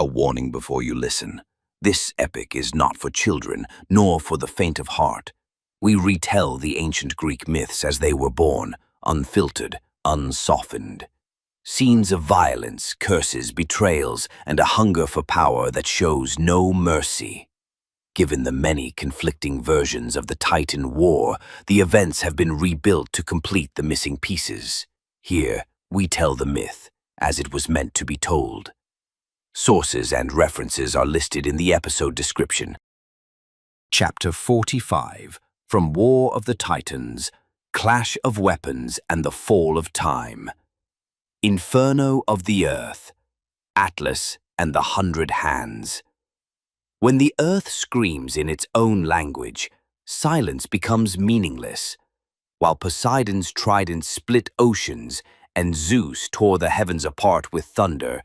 warning before you listen. This epic is not for children, nor for the faint of heart. We retell the ancient Greek myths as they were born, unfiltered, unsoftened. Scenes of violence, curses, betrayals, and a hunger for power that shows no mercy. Given the many conflicting versions of the Titan War, the events have been rebuilt to complete the missing pieces. Here, we tell the myth as it was meant to be told. Sources and references are listed in the episode description. Chapter 45, From War of the Titans, Clash of Weapons and the Fall of Time. Inferno of the Earth, Atlas and the 100 Hands. When the earth screams in its own language, silence becomes meaningless. While Poseidon's trident split oceans and Zeus tore the heavens apart with thunder,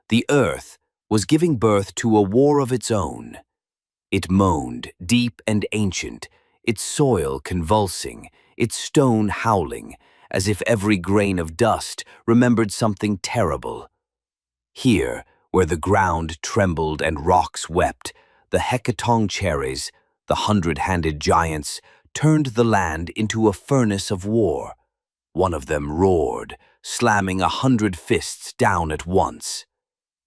the earth was giving birth to a war of its own. It moaned, deep and ancient, its soil convulsing, its stone howling, as if every grain of dust remembered something terrible. Here, where the ground trembled and rocks wept, the Hekatoncheires, the 100-handed giants, turned the land into a furnace of war. One of them roared, slamming 100 fists down at once.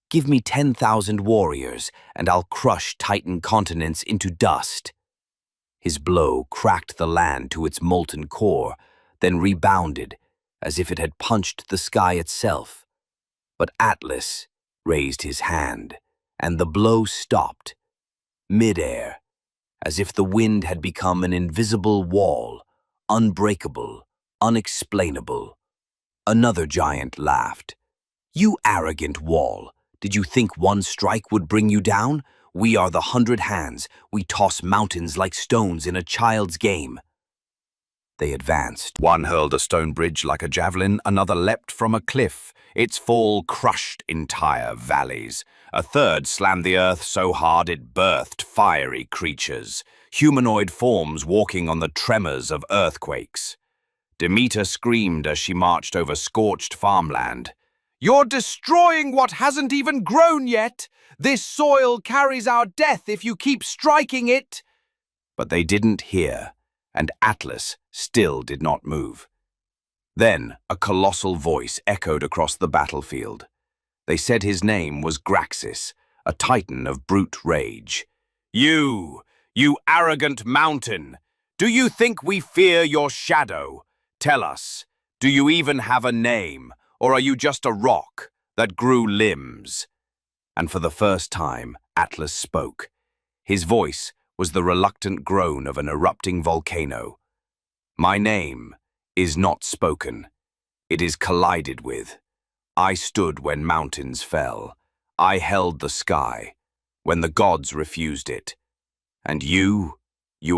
"Give me 10,000 warriors, and I'll crush Titan continents into dust." His blow cracked the land to its molten core, then rebounded, as if it had punched the sky itself. But Atlas raised his hand, and the blow stopped. Mid-air, as if the wind had become an invisible wall, unbreakable, unexplainable. Another giant laughed. "You arrogant wall, did you think one strike would bring you down? We are the 100 Hands. We toss mountains like stones in a child's game." They advanced. One hurled a stone bridge like a javelin, another leapt from a cliff. Its fall crushed entire valleys. A third slammed the earth so hard it birthed fiery creatures, humanoid forms walking on the tremors of earthquakes. Demeter screamed as she marched over scorched farmland. "You're destroying what hasn't even grown yet! This soil carries our death if you keep striking it!" But they didn't hear, and Atlas still did not move. Then a colossal voice echoed across the battlefield. They said his name was Graxis, a titan of brute rage. You arrogant mountain! Do you think we fear your shadow? Tell us, do you even have a name, or are you just a rock that grew limbs?" And for the first time, Atlas spoke. His voice was the reluctant groan of an erupting volcano. "My name is not spoken. It is collided with. I stood when mountains fell. I held the sky when the gods refused it. And you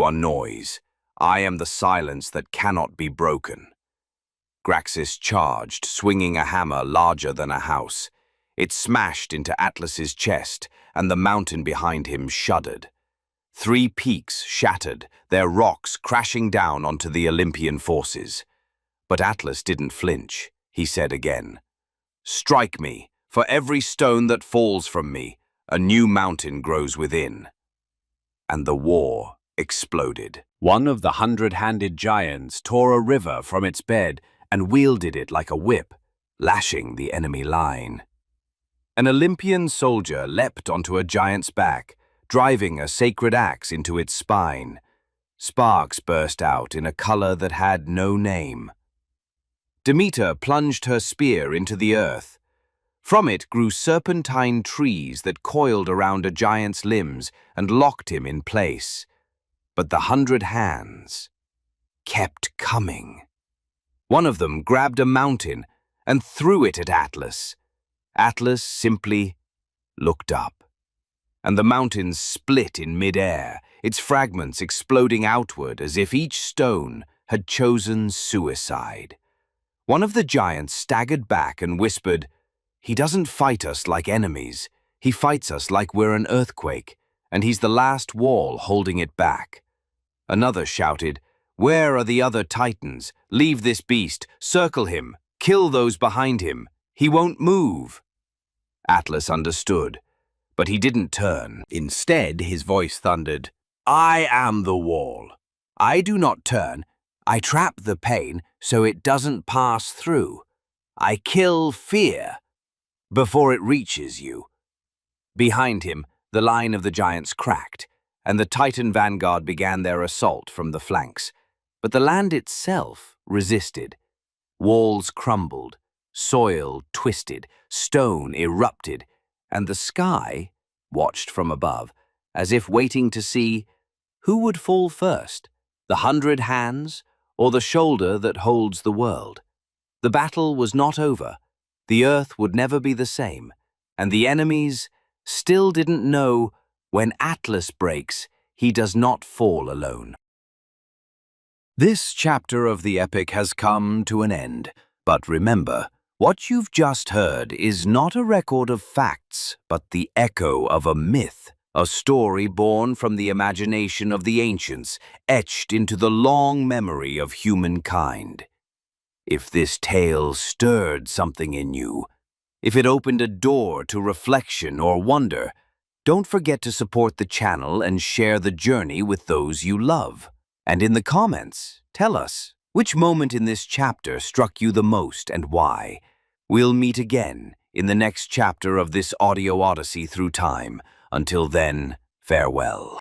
are noise. I am the silence that cannot be broken." Graxis charged, swinging a hammer larger than a house. It smashed into Atlas's chest, and the mountain behind him shuddered. 3 peaks shattered, their rocks crashing down onto the Olympian forces. But Atlas didn't flinch. He said again, "Strike me. For every stone that falls from me, a new mountain grows within." And the war exploded. One of the 100-handed giants tore a river from its bed and wielded it like a whip, lashing the enemy line. An Olympian soldier leapt onto a giant's back, driving a sacred axe into its spine. Sparks burst out in a color that had no name. Demeter plunged her spear into the earth. From it grew serpentine trees that coiled around a giant's limbs and locked him in place. But the 100 Hands kept coming. One of them grabbed a mountain and threw it at Atlas. Atlas simply looked up, and the mountains split in mid-air, its fragments exploding outward as if each stone had chosen suicide. One of the giants staggered back and whispered, "He doesn't fight us like enemies. He fights us like we're an earthquake, and he's the last wall holding it back." Another shouted, "Where are the other titans? Leave this beast, circle him, kill those behind him. He won't move." Atlas understood. But he didn't turn. Instead, his voice thundered, "I am the wall. I do not turn. I trap the pain so it doesn't pass through. I kill fear before it reaches you." Behind him, the line of the giants cracked, and the Titan vanguard began their assault from the flanks. But the land itself resisted. Walls crumbled, soil twisted, stone erupted, and the sky watched from above, as if waiting to see who would fall first, the 100 hands or the shoulder that holds the world. The battle was not over. The earth would never be the same, and the enemies still didn't know when Atlas breaks, he does not fall alone. This chapter of the epic has come to an end, but remember, what you've just heard is not a record of facts, but the echo of a myth, a story born from the imagination of the ancients, etched into the long memory of humankind. If this tale stirred something in you, if it opened a door to reflection or wonder, don't forget to support the channel and share the journey with those you love. And in the comments, tell us which moment in this chapter struck you the most and why. We'll meet again in the next chapter of this audio odyssey through time. Until then, farewell.